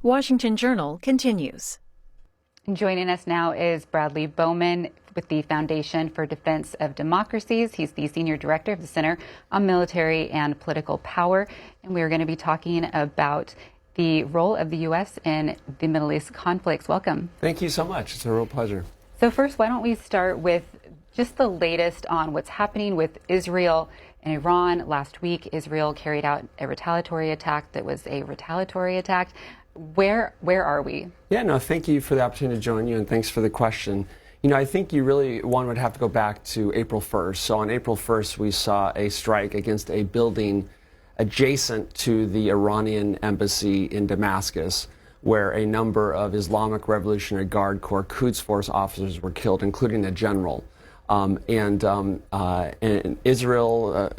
Washington Journal continues. Joining us now is Bradley Bowman with the Foundation for Defense of Democracies. He's the Senior Director of the Center on Military and Political Power. And we're going to be talking about the role of the U.S. in the Middle East conflicts. Welcome. Thank you so much. It's a real pleasure. So first, why don't we start with just the latest on what's happening with Israel and Iran. Last week, Israel carried out a retaliatory attack that was a retaliatory attack. Where are we? Yeah, no, thank you for the opportunity to join you, and thanks for the question. I think one would have to go back to April 1st. So on April 1st, we saw a strike against a building adjacent to the Iranian embassy in Damascus, where a number of Islamic Revolutionary Guard Corps Quds Force officers were killed, including a general. And Israel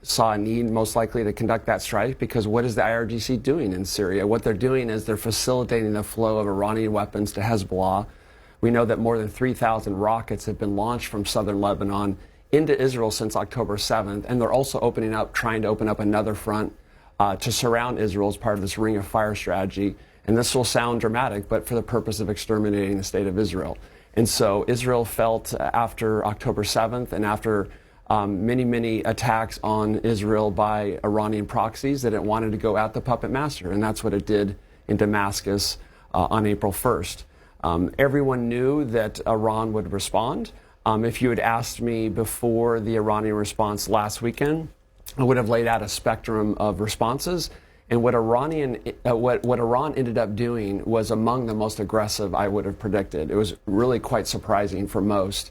saw a need, most likely, to conduct that strike because what is the IRGC doing in Syria? What they're doing is they're facilitating the flow of Iranian weapons to Hezbollah. We know that more than 3,000 rockets have been launched from southern Lebanon into Israel since October 7th, and they're also trying to open up another front to surround Israel as part of this ring of fire strategy. And this will sound dramatic, but for the purpose of exterminating the state of Israel. And so Israel felt after October 7th and after many attacks on Israel by Iranian proxies that it wanted to go at the puppet master. And that's what it did in Damascus on April 1st. Everyone knew that Iran would respond. If you had asked me before the Iranian response last weekend, I would have laid out a spectrum of responses. And what Iran ended up doing was among the most aggressive I would have predicted. It was really quite surprising for most.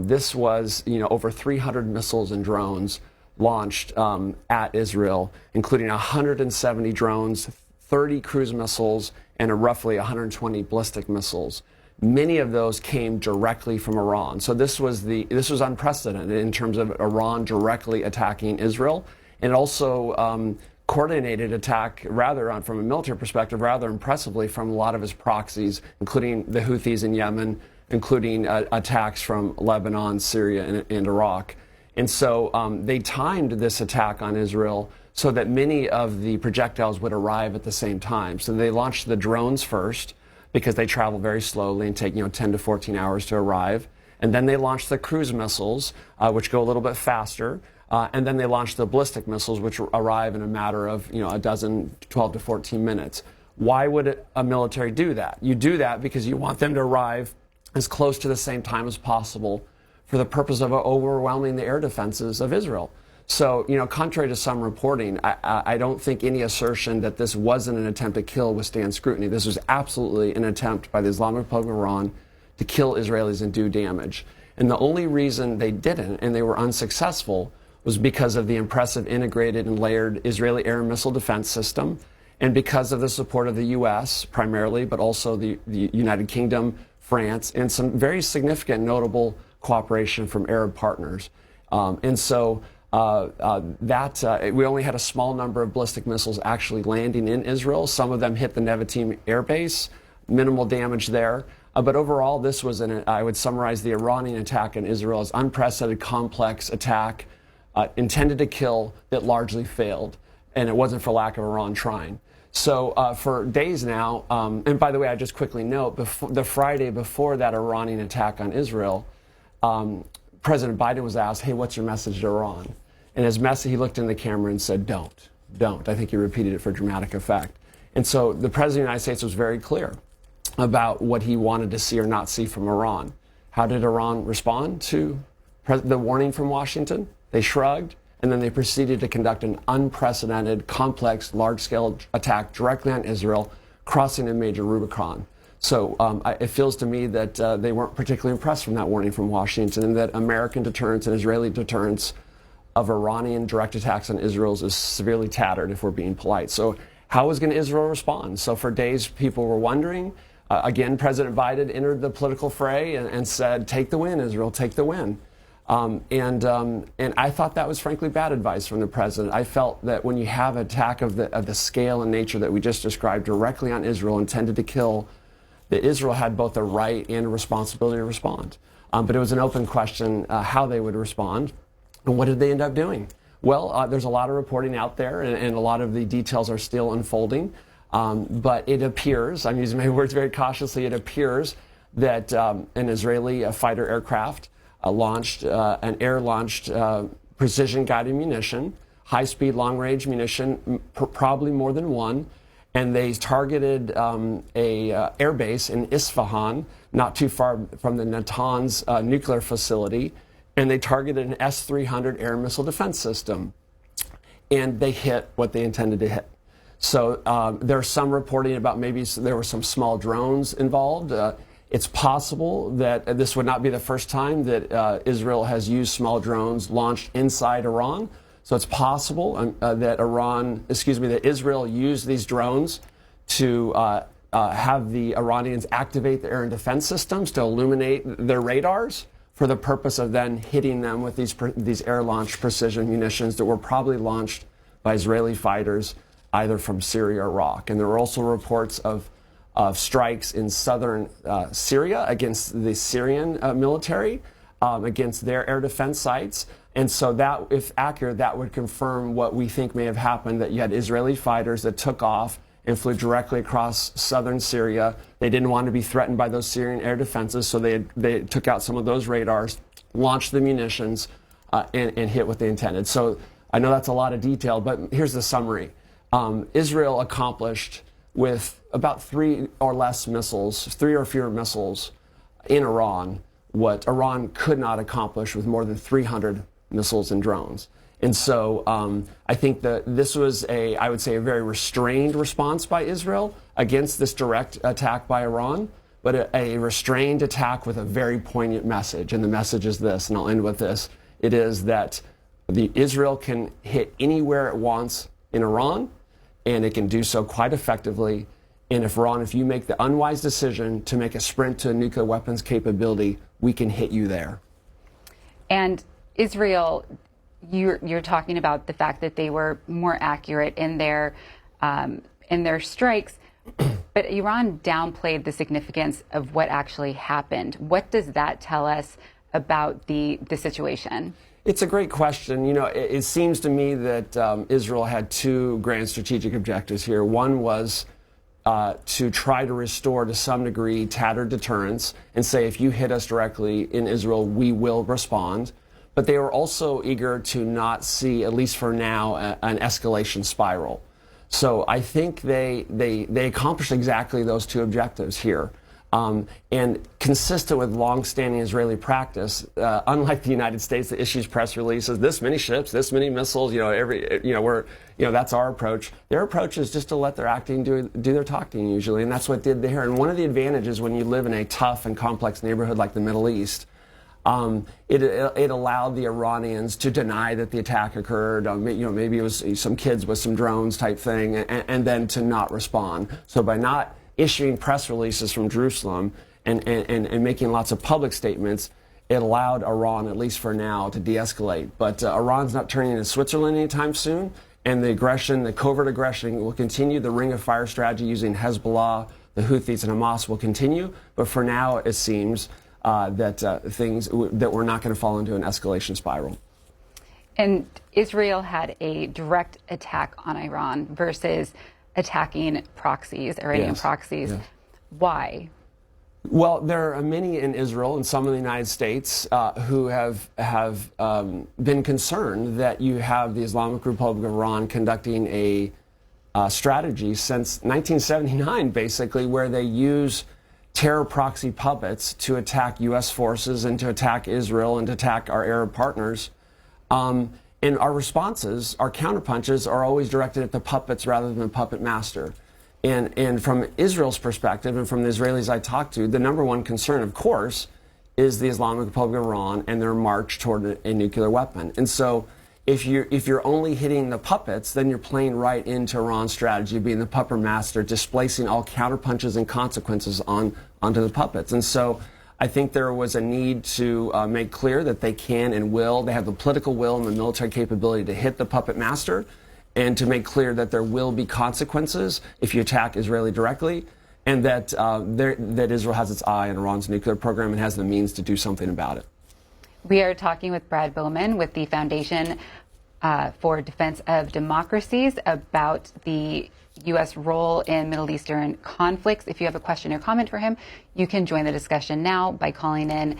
This was, over 300 missiles and drones launched at Israel, including 170 drones, 30 cruise missiles, and roughly 120 ballistic missiles. Many of those came directly from Iran. So this was unprecedented in terms of Iran directly attacking Israel, and also coordinated attack from a military perspective rather impressively from a lot of his proxies, including the Houthis in Yemen, including attacks from Lebanon, Syria, and Iraq. And so they timed this attack on Israel so that many of the projectiles would arrive at the same time. So they launched the drones first because they travel very slowly and take 10 to 14 hours to arrive. And then they launched the cruise missiles, which go a little bit faster. And then they launched the ballistic missiles, which arrive in a matter of 12 to 14 minutes. Why would a military do that? You do that because you want them to arrive as close to the same time as possible for the purpose of overwhelming the air defenses of Israel. So, contrary to some reporting, I don't think any assertion that this wasn't an attempt to kill withstands scrutiny. This was absolutely an attempt by the Islamic Republic of Iran to kill Israelis and do damage. And the only reason they didn't, and they were unsuccessful, was because of the impressive integrated and layered Israeli air and missile defense system, and because of the support of the U.S. primarily, but also the United Kingdom, France, and some very significant notable cooperation from Arab partners. We only had a small number of ballistic missiles actually landing in Israel. Some of them hit the Nevatim air base, minimal damage there. But overall, this was I would summarize the Iranian attack in Israel as unprecedented, complex attack intended to kill that largely failed. And it wasn't for lack of Iran trying. So for days now, and by the way, I just quickly note, the Friday before that Iranian attack on Israel, President Biden was asked, hey, what's your message to Iran? And his message, he looked in the camera and said, don't. I think he repeated it for dramatic effect. And so the President of the United States was very clear about what he wanted to see or not see from Iran. How did Iran respond to the warning from Washington? They shrugged, and then they proceeded to conduct an unprecedented, complex, large-scale attack directly on Israel, crossing a major Rubicon. So it feels to me that they weren't particularly impressed from that warning from Washington, and that American deterrence and Israeli deterrence of Iranian direct attacks on Israel is severely tattered, if we're being polite. So how is going to Israel respond? So for days, people were wondering. Again, President Biden entered the political fray and said, take the win, Israel, take the win. And I thought that was frankly bad advice from the president. I felt that when you have an attack of the scale and nature that we just described directly on Israel intended to kill, that Israel had both a right and a responsibility to respond. But it was an open question how they would respond. And what did they end up doing? Well, there's a lot of reporting out there, and a lot of the details are still unfolding. But it appears, I'm using my words very cautiously, it appears that an Israeli fighter aircraft launched an air-launched precision-guided munition, high-speed, long-range munition, probably more than one, and they targeted a air base in Isfahan, not too far from the Natanz nuclear facility, and they targeted an S-300 air missile defense system, and they hit what they intended to hit. So there's some reporting about maybe there were some small drones involved. It's possible that this would not be the first time that Israel has used small drones launched inside Iran. So it's possible that Israel used these drones to have the Iranians activate the air and defense systems to illuminate their radars for the purpose of then hitting them with these air-launched precision munitions that were probably launched by Israeli fighters either from Syria or Iraq. And there were also reports of strikes in southern Syria against the Syrian military, against their air defense sites. And so that, if accurate, that would confirm what we think may have happened, that you had Israeli fighters that took off and flew directly across southern Syria. They didn't want to be threatened by those Syrian air defenses, so they took out some of those radars, launched the munitions, and hit what they intended. So I know that's a lot of detail, but here's the summary. Israel accomplished with about 3 or fewer missiles in Iran what Iran could not accomplish with more than 300 missiles and drones. And so I think that this was I would say, a very restrained response by Israel against this direct attack by Iran, but a restrained attack with a very poignant message. And the message is this, and I'll end with this. It is that Israel can hit anywhere it wants in Iran, and it can do so quite effectively. And if you make the unwise decision to make a sprint to a nuclear weapons capability, we can hit you there. And Israel, you're talking about the fact that they were more accurate in their strikes, but Iran downplayed the significance of what actually happened. What does that tell us about the situation? It's a great question. You know, it seems to me that Israel had 2 grand strategic objectives here. One was to try to restore, to some degree, tattered deterrence and say, if you hit us directly in Israel, we will respond. But they were also eager to not see, at least for now, an escalation spiral. So I think they accomplished exactly those 2 objectives here. And consistent with long-standing Israeli practice, unlike the United States that issues press releases, this many ships, this many missiles, that's our approach. Their approach is just to let their acting do their talking usually, and that's what did there. And one of the advantages when you live in a tough and complex neighborhood like the Middle East, it allowed the Iranians to deny that the attack occurred. Maybe it was some kids with some drones type thing, and then to not respond. So by not issuing press releases from Jerusalem and making lots of public statements, it allowed Iran, at least for now, to de-escalate. But Iran's not turning into Switzerland anytime soon, and the covert aggression will continue. The ring of fire strategy using Hezbollah, the Houthis, and Hamas will continue. But for now, it seems that we're not going to fall into an escalation spiral. And Israel had a direct attack on Iran versus attacking proxies, Iranian proxies. Yes. Why? Well, there are many in Israel and some in the United States who have been concerned that you have the Islamic Republic of Iran conducting a strategy since 1979, basically, where they use terror proxy puppets to attack U.S. forces and to attack Israel and to attack our Arab partners. And our responses, our counterpunches, are always directed at the puppets rather than the puppet master. And from Israel's perspective, and from the Israelis I talked to, the number one concern, of course, is the Islamic Republic of Iran and their march toward a nuclear weapon. And so if you're only hitting the puppets, then you're playing right into Iran's strategy of being the puppet master, displacing all counterpunches and consequences onto the puppets. And so I think there was a need to make clear that they can and will. They have the political will and the military capability to hit the puppet master, and to make clear that there will be consequences if you attack Israeli directly, and that that Israel has its eye on Iran's nuclear program and has the means to do something about it. We are talking with Brad Bowman with the Foundation for Defense of Democracies about the U.S. role in Middle Eastern conflicts. If you have a question or comment for him, you can join the discussion now by calling in.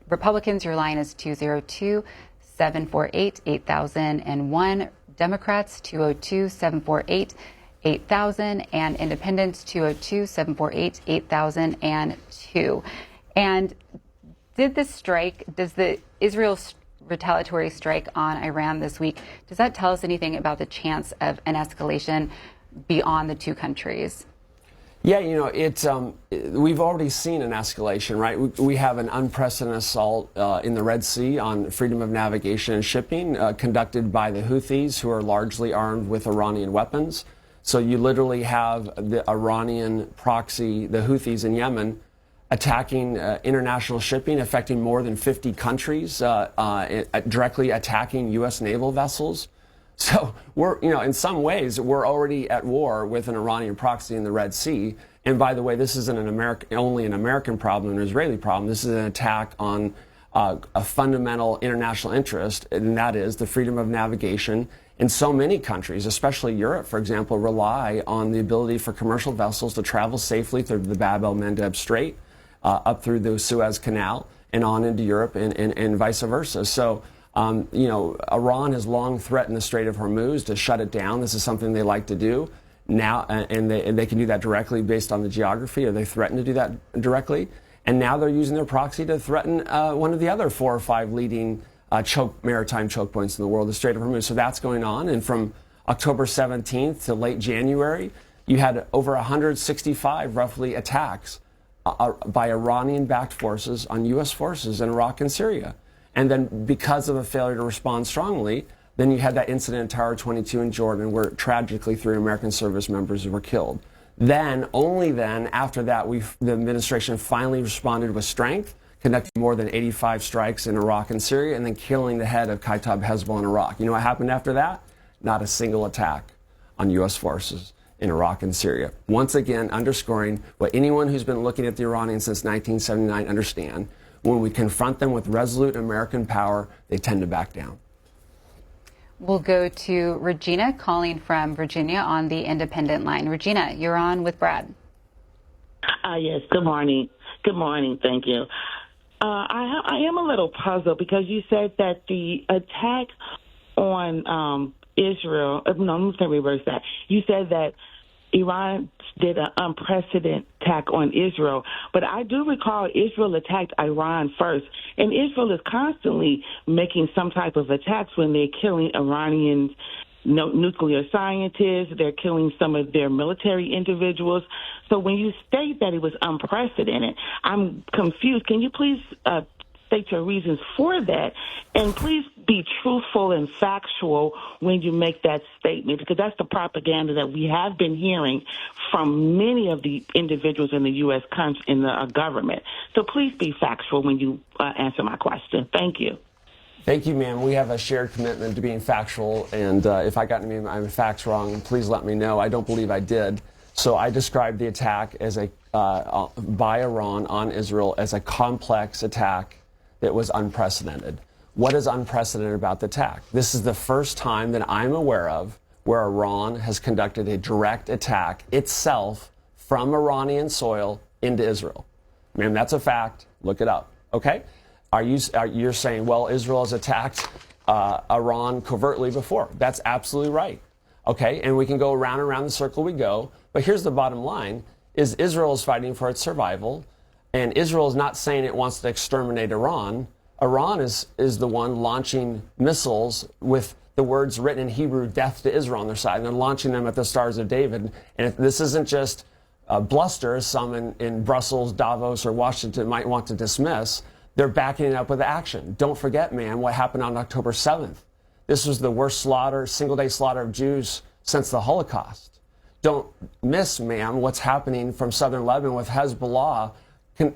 Republicans, your line is 202-748-8001. Democrats, 202-748-8000. And Independents, 202-748-8002. And does the Israel's retaliatory strike on Iran this week, does that tell us anything about the chance of an escalation beyond the two countries? Yeah, we've already seen an escalation, right? We have an unprecedented assault in the Red Sea on freedom of navigation and shipping conducted by the Houthis, who are largely armed with Iranian weapons. So you literally have the Iranian proxy, the Houthis in Yemen, attacking international shipping, affecting more than 50 countries, directly attacking U.S. naval vessels. So we're, in some ways, we're already at war with an Iranian proxy in the Red Sea. And by the way, this isn't only an American problem, an Israeli problem. This is an attack on a fundamental international interest, and that is the freedom of navigation. And so many countries, especially Europe, for example, rely on the ability for commercial vessels to travel safely through the Bab el-Mandeb Strait, up through the Suez Canal and on into Europe and vice versa. So, Iran has long threatened the Strait of Hormuz to shut it down. This is something they like to do now, and they can do that directly based on the geography, or they threaten to do that directly. And now they're using their proxy to threaten one of the other 4 or 5 leading maritime choke points in the world, the Strait of Hormuz. So that's going on. And from October 17th to late January, you had over 165 roughly attacks by Iranian-backed forces on U.S. forces in Iraq and Syria. And then because of a failure to respond strongly, then you had that incident in Tower 22 in Jordan where tragically 3 American service members were killed. Then, only then, after that, the administration finally responded with strength, conducting more than 85 strikes in Iraq and Syria, and then killing the head of Kataib Hezbollah in Iraq. You know what happened after that? Not a single attack on U.S. forces in Iraq and Syria. Once again, underscoring what anyone who's been looking at the Iranians since 1979 understand. When we confront them with resolute American power, they tend to back down. We'll go to Regina calling from Virginia on the Independent line. Regina, you're on with Brad. Yes, good morning. Good morning, thank you. I am a little puzzled because you said that the attack on Israel, no, let me reverse that. You said that Iran did an unprecedented attack on Israel, but I do recall Israel attacked Iran first, and Israel is constantly making some type of attacks when they're killing Iranian nuclear scientists, they're killing some of their military individuals. So when you state that it was unprecedented, I'm confused. Can you please state your reasons for that, and please be truthful and factual when you make that statement, because that's the propaganda that we have been hearing from many of the individuals in the U.S. in the government. So please be factual when you answer my question. Thank you. Thank you, ma'am. We have a shared commitment to being factual, and if I got any of my facts wrong, please let me know. I don't believe I did. So I described the attack as by Iran on Israel as a complex attack that was unprecedented. What is unprecedented about the attack? This is the first time that I'm aware of where Iran has conducted a direct attack itself from Iranian soil into Israel. Ma'am, that's a fact. Look it up. Okay? You're saying, well, Israel has attacked Iran covertly before. That's absolutely right. Okay? And we can go around and around the circle we go. But here's the bottom line, is Israel is fighting for its survival. And Israel is not saying it wants to exterminate Iran. Iran is the one launching missiles with the words written in Hebrew, death to Israel, on their side. And they're launching them at the Stars of David. And this isn't just bluster, as some in Brussels, Davos, or Washington might want to dismiss. They're backing it up with action. Don't forget, man, what happened on October 7th. This was the worst single-day slaughter of Jews since the Holocaust. Don't miss, ma'am, what's happening from southern Lebanon with Hezbollah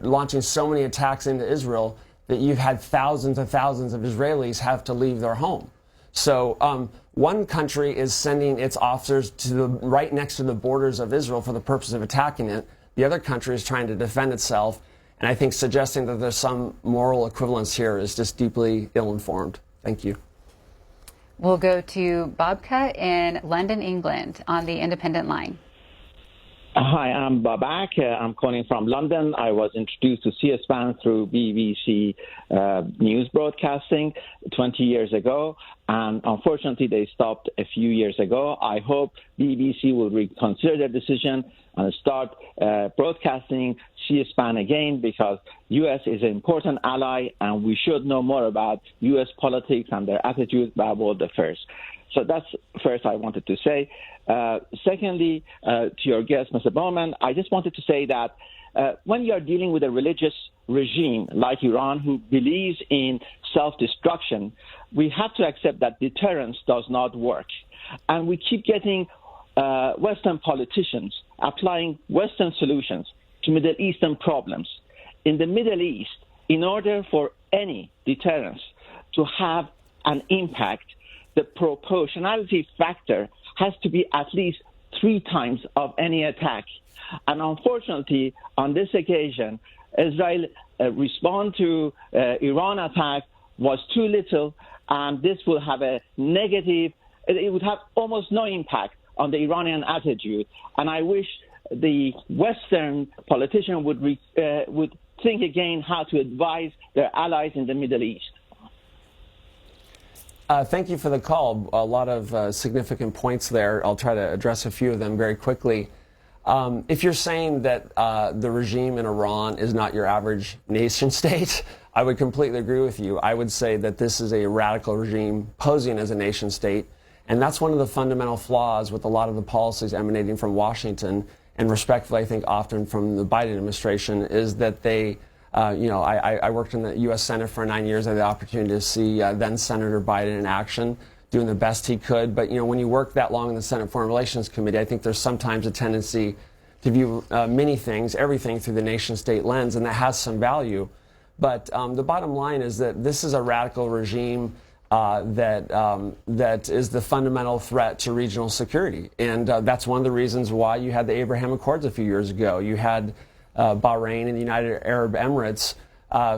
launching so many attacks into Israel that you've had thousands and thousands of Israelis have to leave their home. So one country is sending its officers to right next to the borders of Israel for the purpose of attacking it. The other country is trying to defend itself. And I think suggesting that there's some moral equivalence here is just deeply ill-informed. Thank you. We'll go to Babka in London, England on the independent line. Hi, I'm Babak. I'm calling from London. I was introduced to CSPAN through BBC news broadcasting 20 years ago, and unfortunately they stopped a few years ago. I hope BBC will reconsider their decision and start broadcasting CSPAN again, because U.S. is an important ally and we should know more about U.S. politics and their attitudes about world affairs. So that's first I wanted to say. Secondly, to your guest, Mr. Bowman, I just wanted to say that when you are dealing with a religious regime like Iran who believes in self-destruction, we have to accept that deterrence does not work. And we keep getting Western politicians applying Western solutions to Middle Eastern problems. In the Middle East, in order for any deterrence to have an impact, the proportionality factor has to be at least 3 times of any attack. And unfortunately, on this occasion, Israel response to Iran attack was too little, and this will have a negative, it would have almost no impact on the Iranian attitude. And I wish the Western politician would think again how to advise their allies in the Middle East. Thank you for the call. A lot of significant points there. I'll try to address a few of them very quickly. If you're saying that the regime in Iran is not your average nation state, I would completely agree with you. I would say that this is a radical regime posing as a nation state, and that's one of the fundamental flaws with a lot of the policies emanating from Washington, and respectfully, I think often from the Biden administration, is that they I worked in the U.S. Senate for 9 years. I had the opportunity to see then Senator Biden in action, doing the best he could. But, when you work that long in the Senate Foreign Relations Committee, I think there's sometimes a tendency to view many things, everything through the nation-state lens, and that has some value. But the bottom line is that this is a radical regime that is the fundamental threat to regional security. And that's one of the reasons why you had the Abraham Accords a few years ago. You had Bahrain and the United Arab Emirates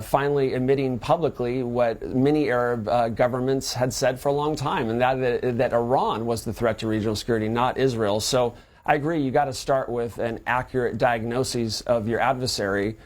finally admitting publicly what many Arab governments had said for a long time, and that Iran was the threat to regional security, not Israel. So I agree, you got to start with an accurate diagnosis of your adversary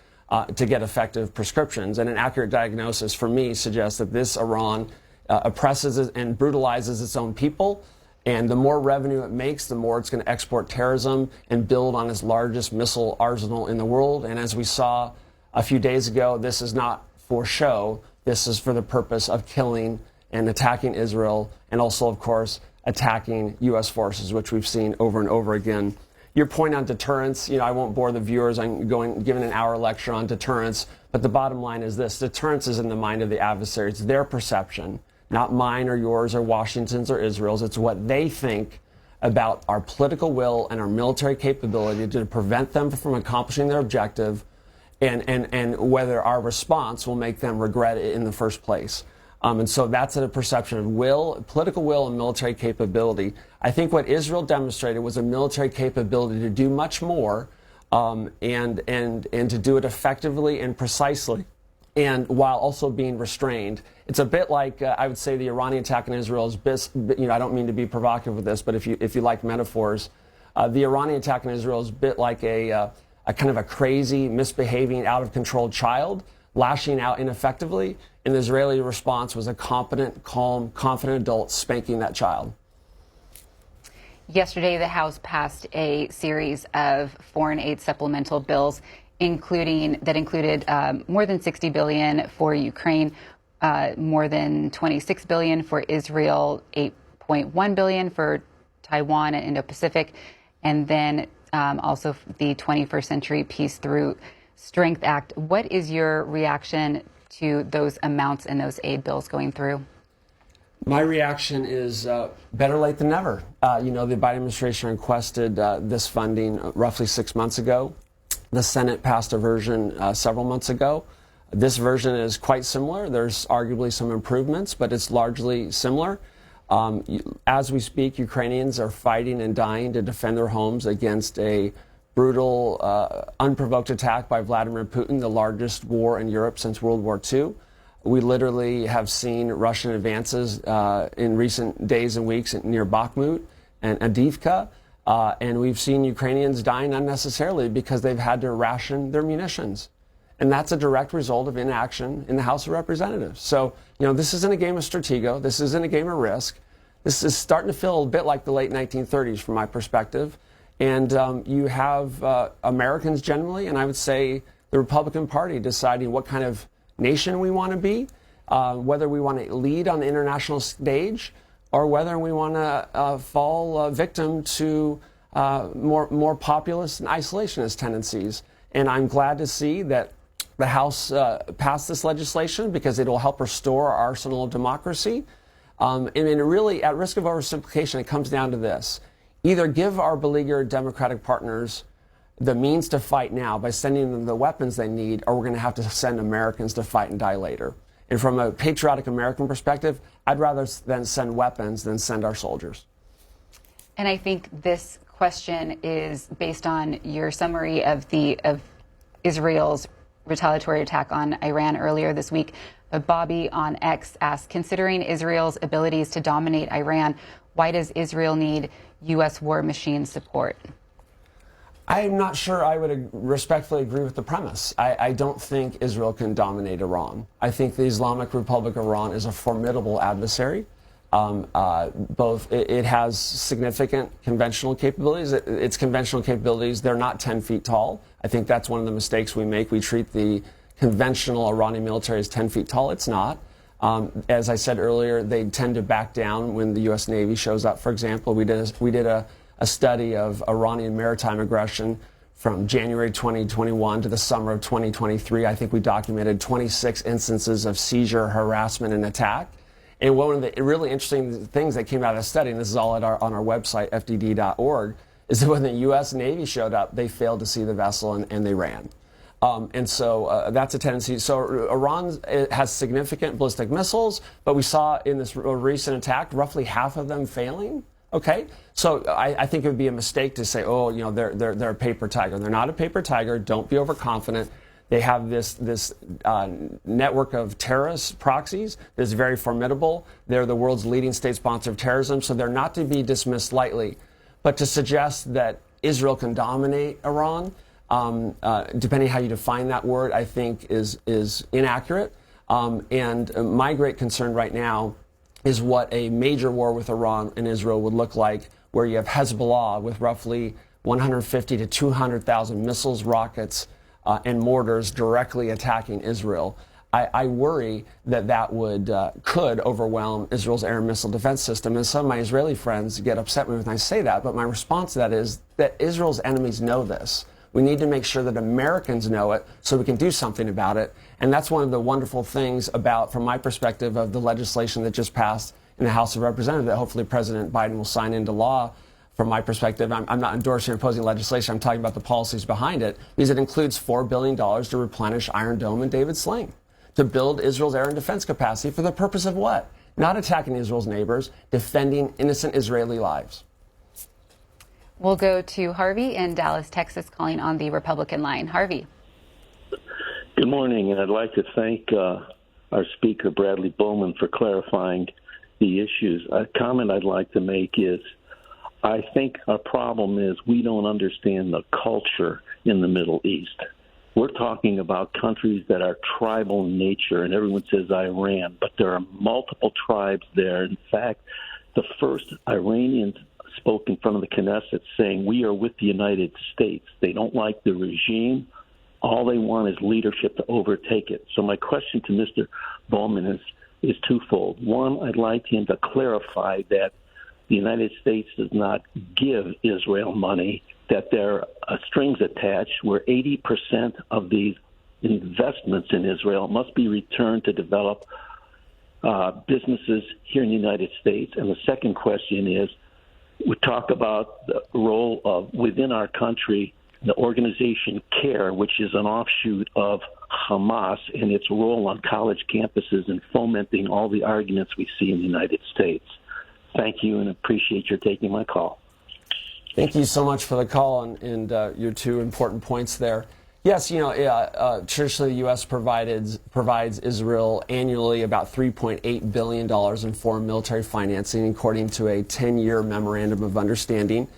to get effective prescriptions. And an accurate diagnosis, for me, suggests that this Iran oppresses and brutalizes its own people. And the more revenue it makes, the more it's going to export terrorism and build on its largest missile arsenal in the world. And as we saw a few days ago, this is not for show. This is for the purpose of killing and attacking Israel, and also, of course, attacking U.S. forces, which we've seen over and over again. Your point on deterrence, I won't bore the viewers. I'm giving an hour lecture on deterrence. But the bottom line is this. Deterrence is in the mind of the adversary. It's their perception. Not mine or yours or Washington's or Israel's. It's what they think about our political will and our military capability to prevent them from accomplishing their objective, and whether our response will make them regret it in the first place. And so that's a perception of will, political will, and military capability. I think what Israel demonstrated was a military capability to do much more, and to do it effectively and precisely, and while also being restrained. It's a bit like, I would say, the Iranian attack on Israel is, I don't mean to be provocative with this, but if you like metaphors, the Iranian attack on Israel is a bit like a kind of a crazy, misbehaving, out-of-control child lashing out ineffectively, and the Israeli response was a competent, calm, confident adult spanking that child. Yesterday, the House passed a series of foreign aid supplemental bills, included more than $60 billion for Ukraine, more than $26 billion for Israel, $8.1 billion for Taiwan and Indo-Pacific, and then also the 21st Century Peace Through Strength Act. What is your reaction to those amounts and those aid bills going through? My reaction is better late than never. The Biden administration requested this funding roughly 6 months ago. The Senate passed a version several months ago. This version is quite similar. There's arguably some improvements, but it's largely similar. As we speak, Ukrainians are fighting and dying to defend their homes against a brutal, unprovoked attack by Vladimir Putin, the largest war in Europe since World War II. We literally have seen Russian advances in recent days and weeks near Bakhmut and Avdiivka, and we've seen Ukrainians dying unnecessarily because they've had to ration their munitions. And that's a direct result of inaction in the House of Representatives. So, this isn't a game of stratego. This isn't a game of risk. This is starting to feel a bit like the late 1930s from my perspective. And you have Americans generally, and I would say the Republican Party, deciding what kind of nation we want to be, whether we want to lead on the international stage, or whether we want to fall victim to more populist and isolationist tendencies. And I'm glad to see that the House passed this legislation because it will help restore our arsenal of democracy. And really, at risk of oversimplification, it comes down to this. Either give our beleaguered Democratic partners the means to fight now by sending them the weapons they need, or we're going to have to send Americans to fight and die later. And from a patriotic American perspective, I'd rather then send weapons than send our soldiers. And I think this question is based on your summary of Israel's retaliatory attack on Iran earlier this week. Bobby on X asked, considering Israel's abilities to dominate Iran, why does Israel need U.S. war machine support? I'm not sure I would respectfully agree with the premise. I don't think Israel can dominate Iran. I think the Islamic Republic of Iran is a formidable adversary. It has significant conventional capabilities. Its conventional capabilities, they're not 10 feet tall. I think that's one of the mistakes we make. We treat the conventional Iranian military as 10 feet tall. It's not. As I said earlier, they tend to back down when the U.S. Navy shows up, for example. We did a study of Iranian maritime aggression from January 2021 to the summer of 2023. I think we documented 26 instances of seizure, harassment, and attack. And one of the really interesting things that came out of the study, and this is all on our website, fdd.org, is that when the U.S. Navy showed up, they failed to see the vessel and they ran. And so that's a tendency. So Iran has significant ballistic missiles, but we saw in this recent attack roughly half of them failing. Okay, so I think it would be a mistake to say, oh, they're a paper tiger. They're not a paper tiger. Don't be overconfident. They have this network of terrorist proxies that's very formidable. They're the world's leading state sponsor of terrorism, so they're not to be dismissed lightly. But to suggest that Israel can dominate Iran, depending how you define that word, I think is inaccurate. And my great concern right now is what a major war with Iran and Israel would look like, where you have Hezbollah with roughly 150 to 200,000 missiles, rockets, and mortars directly attacking Israel. I worry that could overwhelm Israel's air and missile defense system. And some of my Israeli friends get upset with me when I say that, but my response to that is that Israel's enemies know this. We need to make sure that Americans know it so we can do something about it. And that's one of the wonderful things about, from my perspective, of the legislation that just passed in the House of Representatives that hopefully President Biden will sign into law. From my perspective, I'm not endorsing or opposing legislation. I'm talking about the policies behind it, because it includes $4 billion to replenish Iron Dome and David Sling, to build Israel's air and defense capacity for the purpose of what? Not attacking Israel's neighbors, defending innocent Israeli lives. We'll go to Harvey in Dallas, Texas, calling on the Republican line. Harvey. Good morning, and I'd like to thank our speaker, Bradley Bowman, for clarifying the issues. A comment I'd like to make is I think our problem is we don't understand the culture in the Middle East. We're talking about countries that are tribal in nature, and everyone says Iran, but there are multiple tribes there. In fact, the first Iranians spoke in front of the Knesset saying, we are with the United States. They don't like the regime. All they want is leadership to overtake it. So my question to Mr. Bowman is twofold. One, I'd like him to clarify that the United States does not give Israel money, that there are strings attached where 80% of these investments in Israel must be returned to develop businesses here in the United States. And the second question is, we talk about the role of, within our country, the organization CARE, which is an offshoot of Hamas, and its role on college campuses and fomenting all the arguments we see in the United States. Thank you, and appreciate your taking my call. Thank you so much for the call and your two important points there. Yes, traditionally the U.S. provides Israel annually about $3.8 billion in foreign military financing, according to a 10-year memorandum of understanding.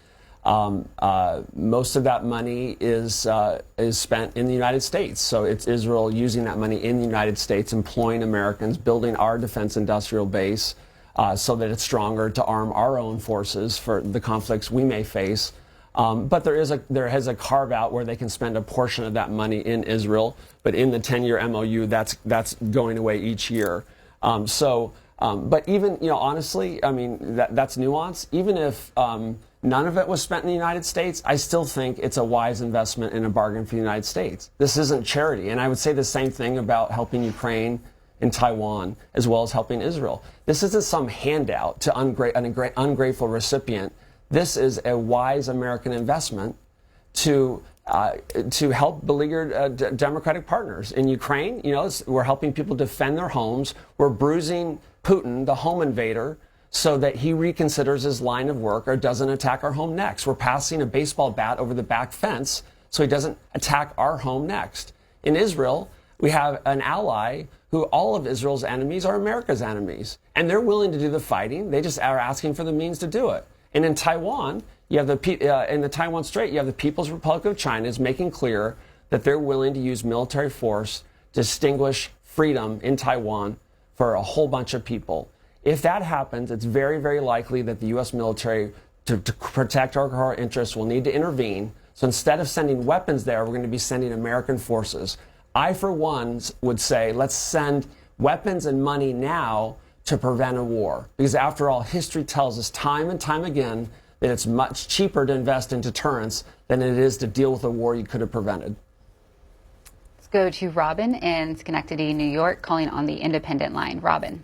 Most of that money is spent in the United States. So it's Israel using that money in the United States, employing Americans, building our defense industrial base so that it's stronger to arm our own forces for the conflicts we may face. But there has a carve out where they can spend a portion of that money in Israel. But in the 10-year MOU, that's going away each year. But even, honestly, I mean, that's nuance. Even if none of it was spent in the United States, I still think it's a wise investment and a bargain for the United States. This isn't charity. And I would say the same thing about helping Ukraine and Taiwan, as well as helping Israel. This isn't some handout to an ungrateful recipient. This is a wise American investment to help beleaguered democratic partners. In Ukraine, we're helping people defend their homes. We're bruising Putin, the home invader, so that he reconsiders his line of work or doesn't attack our home next. We're passing a baseball bat over the back fence so he doesn't attack our home next. In Israel, we have an ally who all of Israel's enemies are America's enemies. And they're willing to do the fighting. They just are asking for the means to do it. And in Taiwan, you have in the Taiwan Strait, you have the People's Republic of China is making clear that they're willing to use military force to extinguish freedom in Taiwan for a whole bunch of people. If that happens, it's very, very likely that the U.S. military, to protect our core interests, will need to intervene. So instead of sending weapons there, we're going to be sending American forces. I, for one, would say let's send weapons and money now to prevent a war. Because after all, history tells us time and time again that it's much cheaper to invest in deterrence than it is to deal with a war you could have prevented. Let's go to Robin in Schenectady, New York, calling on the independent line. Robin.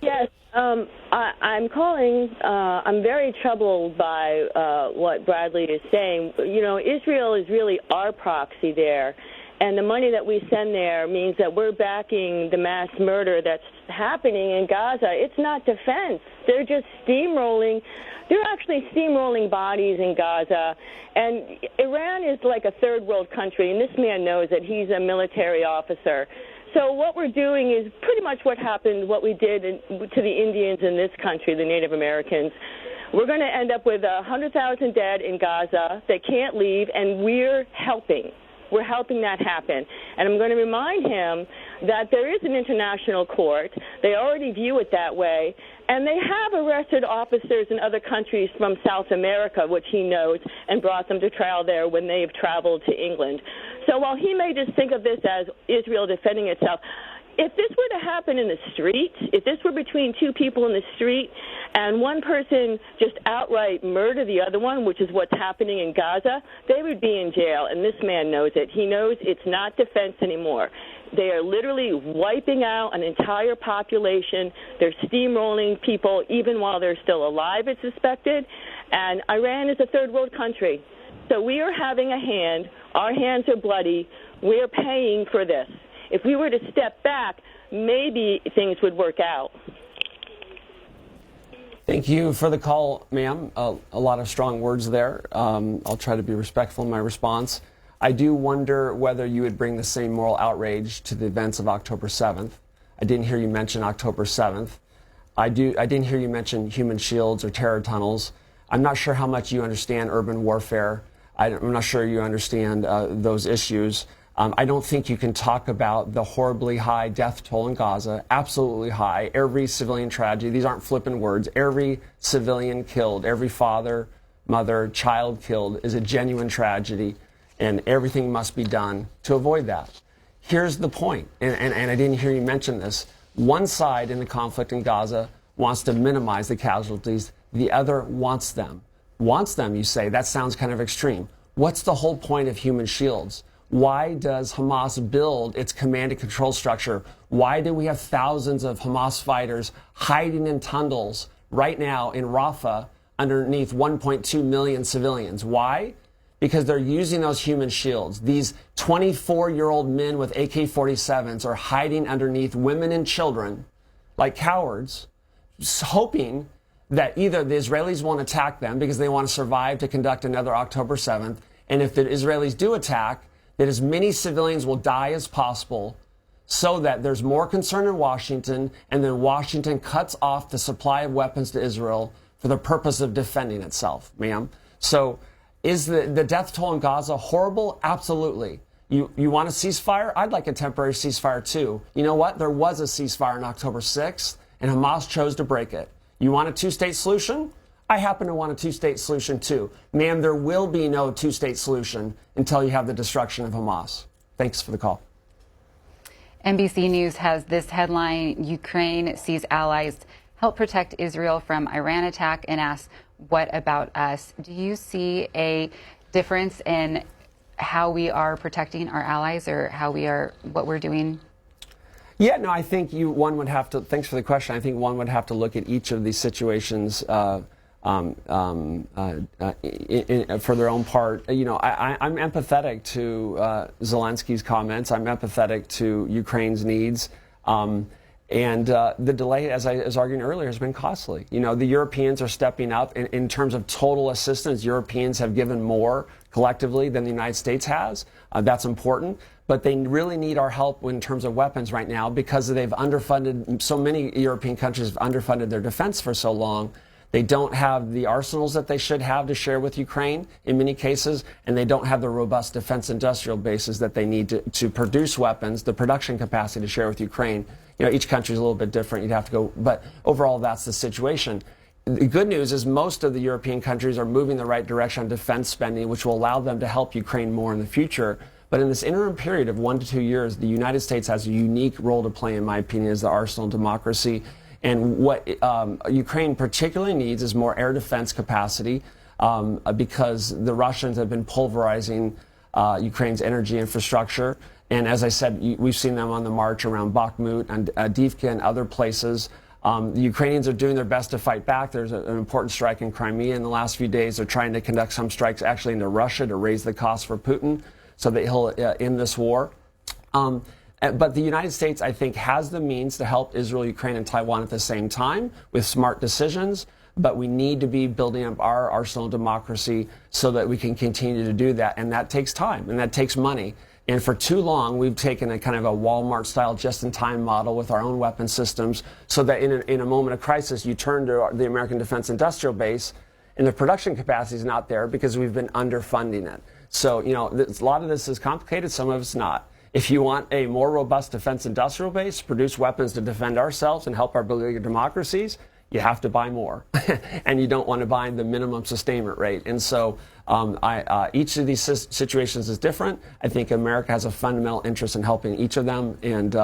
Yes, I'm calling. I'm very troubled by what Bradley is saying. Israel is really our proxy there. And the money that we send there means that we're backing the mass murder that's happening in Gaza. It's not defense. They're just steamrolling. They're actually steamrolling bodies in Gaza. And Iran is like a third world country, and this man knows that he's a military officer. So what we're doing is pretty much what we did to the Indians in this country, the Native Americans. We're going to end up with 100,000 dead in Gaza. They can't leave, and we're helping. We're helping that happen. And I'm going to remind him that there is an international court. They already view it that way. And they have arrested officers in other countries from South America, which he knows, and brought them to trial there when they've traveled to England. So while he may just think of this as Israel defending itself, if this were to happen in the street, if this were between two people in the street and one person just outright murder the other one, which is what's happening in Gaza, they would be in jail, and this man knows it. He knows it's not defense anymore. They are literally wiping out an entire population. They're steamrolling people even while they're still alive, it's suspected. And Iran is a third world country. So we are having a hand. Our hands are bloody. We're paying for this. If we were to step back, maybe things would work out. Thank you for the call, ma'am. A lot of strong words there. I'll try to be respectful in my response. I do wonder whether you would bring the same moral outrage to the events of October 7th. I didn't hear you mention October 7th. I didn't hear you mention human shields or terror tunnels. I'm not sure how much you understand urban warfare. I'm not sure you understand those issues. I don't think you can talk about the horribly high death toll in Gaza, absolutely high, every civilian tragedy. These aren't flippant words. Every civilian killed, every father, mother, child killed is a genuine tragedy, and everything must be done to avoid that. Here's the point, and I didn't hear you mention this. One side in the conflict in Gaza wants to minimize the casualties. The other wants them. Wants them, you say. That sounds kind of extreme. What's the whole point of human shields? Why does Hamas build its command and control structure? Why do we have thousands of Hamas fighters hiding in tunnels right now in Rafah underneath 1.2 million civilians? Why? Because they're using those human shields. These 24-year-old men with AK-47s are hiding underneath women and children like cowards, hoping that either the Israelis won't attack them because they want to survive to conduct another October 7th, And if the Israelis do attack, that as many civilians will die as possible, so that there's more concern in Washington, and then Washington cuts off the supply of weapons to Israel for the purpose of defending itself, ma'am. So is the death toll in Gaza horrible? Absolutely. You want a ceasefire? I'd like a temporary ceasefire too. You know what? There was a ceasefire on October 6th, and Hamas chose to break it. You want a two-state solution? I happen to want a two-state solution too. Ma'am, there will be no two-state solution until you have the destruction of Hamas. Thanks for the call. NBC News has this headline: Ukraine sees allies help protect Israel from Iran attack, and asks, what about us? Do you see a difference in how we are protecting our allies, or what we're doing? Yeah, no, I think one would have to, thanks for the question. I think one would have to look at each of these situations for their own part. You know, I'm empathetic to Zelensky's comments. I'm empathetic to Ukraine's needs. And the delay, as I was arguing earlier, has been costly. You know, the Europeans are stepping up. In terms of total assistance, Europeans have given more collectively than the United States has. That's important. But they really need our help in terms of weapons right now, because they've underfunded, so many European countries have underfunded their defense for so long. They don't have the arsenals that they should have to share with Ukraine in many cases, and they don't have the robust defense industrial bases that they need to produce weapons, the production capacity to share with Ukraine. You know, each country is a little bit different. You'd have to go, but overall, that's the situation. The good news is most of the European countries are moving in the right direction on defense spending, which will allow them to help Ukraine more in the future. But in this interim period of 1 to 2 years, the United States has a unique role to play, in my opinion, as the arsenal of democracy. And what Ukraine particularly needs is more air defense capacity, because the Russians have been pulverizing Ukraine's energy infrastructure. And as I said, we've seen them on the march around Bakhmut and Avdiivka and other places. The Ukrainians are doing their best to fight back. There's an important strike in Crimea in the last few days. They're trying to conduct some strikes actually into Russia to raise the cost for Putin so that he'll end this war. But the United States, I think, has the means to help Israel, Ukraine, and Taiwan at the same time with smart decisions. But we need to be building up our arsenal of democracy so that we can continue to do that. And that takes time, and that takes money. And for too long, we've taken a kind of a Walmart-style just-in-time model with our own weapon systems, so that in a moment of crisis, you turn to the American defense industrial base, and the production capacity is not there because we've been underfunding it. So, you know, a lot of this is complicated, some of it's not. If you want a more robust defense industrial base, produce weapons to defend ourselves and help our beleaguered democracies, you have to buy more. And you don't want to buy the minimum sustainment rate. And so each of these situations is different. I think America has a fundamental interest in helping each of them. And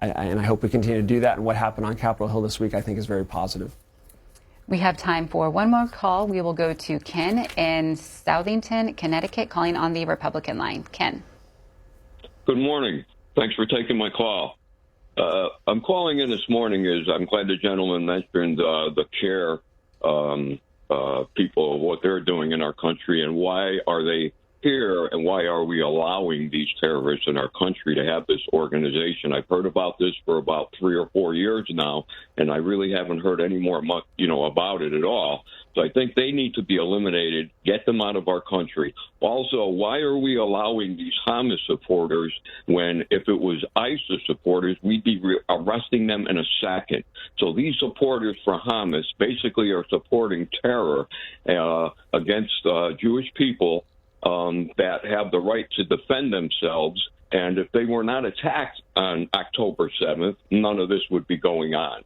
I hope we continue to do that. And what happened on Capitol Hill this week, I think, is very positive. We have time for one more call. We will go to Ken in Southington, Connecticut, calling on the Republican line. Ken. Good morning. Thanks for taking my call. I'm calling in this morning is I'm glad the gentleman mentioned the care people, what they're doing in our country, and why are they here, and why are we allowing these terrorists in our country to have this organization? I've heard about this for about 3 or 4 years now, and I really haven't heard any more about it at all. So I think they need to be eliminated, get them out of our country. Also, why are we allowing these Hamas supporters when if it was ISIS supporters, we'd be arresting them in a second? So these supporters for Hamas basically are supporting terror against Jewish people that have the right to defend themselves. And if they were not attacked on October 7th, none of this would be going on.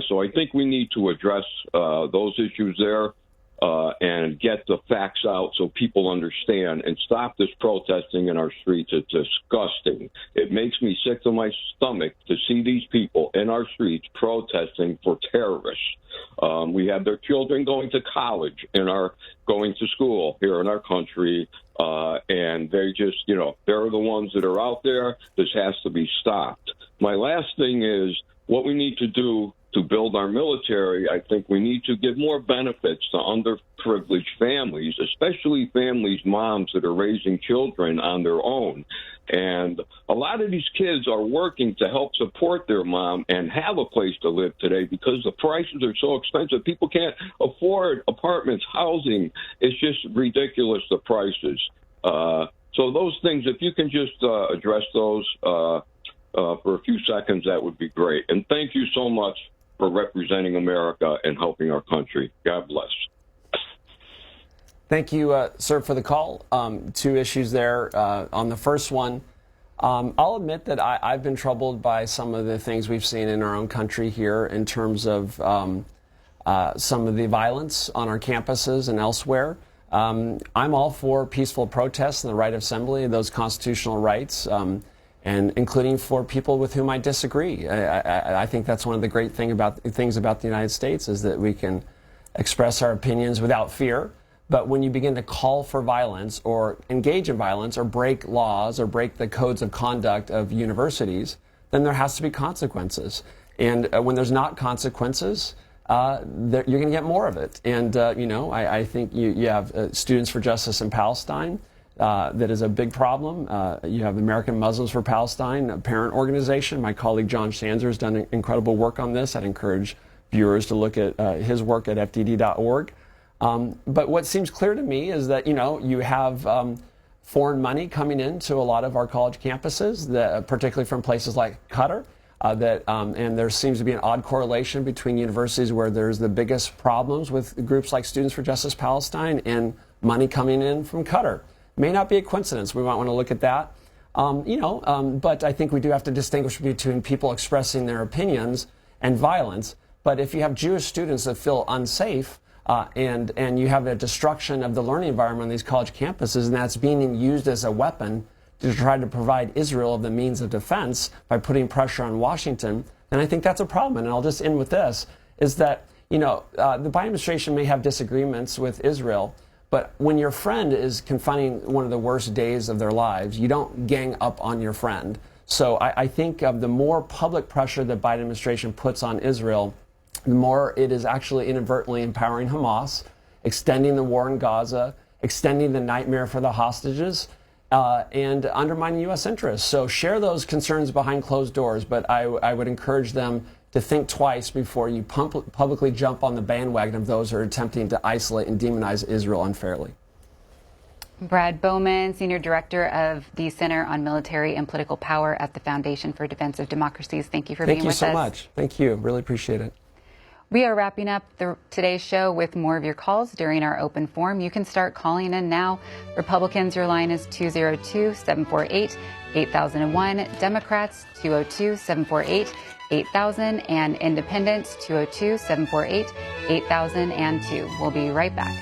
So I think we need to address those issues there and get the facts out so people understand and stop this protesting in our streets. It's disgusting. It makes me sick to my stomach to see these people in our streets protesting for terrorists. We have their children going to college and are going to school here in our country, and they just, they're the ones that are out there. This has to be stopped. My last thing is what we need to do to build our military, I think we need to give more benefits to underprivileged families, especially families' moms that are raising children on their own. And a lot of these kids are working to help support their mom and have a place to live today because the prices are so expensive. People can't afford apartments, housing. It's just ridiculous, the prices. So those things, if you can just address those for a few seconds, that would be great. And thank you so much for representing America and helping our country. God bless. Thank you, sir, for the call. Two issues there. On the first one, I'll admit that I've been troubled by some of the things we've seen in our own country here in terms of some of the violence on our campuses and elsewhere. I'm all for peaceful protests and the right of assembly, those constitutional rights, and including for people with whom I disagree. I think that's one of the great things about the United States is that we can express our opinions without fear. But when you begin to call for violence or engage in violence or break laws or break the codes of conduct of universities, then there has to be consequences. And when there's not consequences, you're going to get more of it. And, I think you have Students for Justice in Palestine. That is a big problem. You have American Muslims for Palestine, a parent organization. My colleague John Shanzer has done incredible work on this. I'd encourage viewers to look at his work at fdd.org. But what seems clear to me is that, you have foreign money coming into a lot of our college campuses, particularly from places like Qatar, and there seems to be an odd correlation between universities where there's the biggest problems with groups like Students for Justice Palestine and money coming in from Qatar. May not be a coincidence. We might want to look at that. But I think we do have to distinguish between people expressing their opinions and violence. But if you have Jewish students that feel unsafe, and you have a destruction of the learning environment on these college campuses, and that's being used as a weapon to try to provide Israel the means of defense by putting pressure on Washington, then I think that's a problem. And I'll just end with this, is that, the Biden administration may have disagreements with Israel, but when your friend is confronting one of the worst days of their lives, you don't gang up on your friend. So I think the more public pressure the Biden administration puts on Israel, the more it is actually inadvertently empowering Hamas, extending the war in Gaza, extending the nightmare for the hostages, and undermining U.S. interests. So share those concerns behind closed doors, but I would encourage them to think twice before you publicly jump on the bandwagon of those who are attempting to isolate and demonize Israel unfairly. Brad Bowman, Senior Director of the Center on Military and Political Power at the Foundation for Defense of Democracies. Thank you for being with us. Thank you so much. Thank you. Really appreciate it. We are wrapping up today's show with more of your calls during our open forum. You can start calling in now. Republicans, your line is 202-748-8001. Democrats, 202-748-8000. And Independents, 202-748-8002. We'll be right back.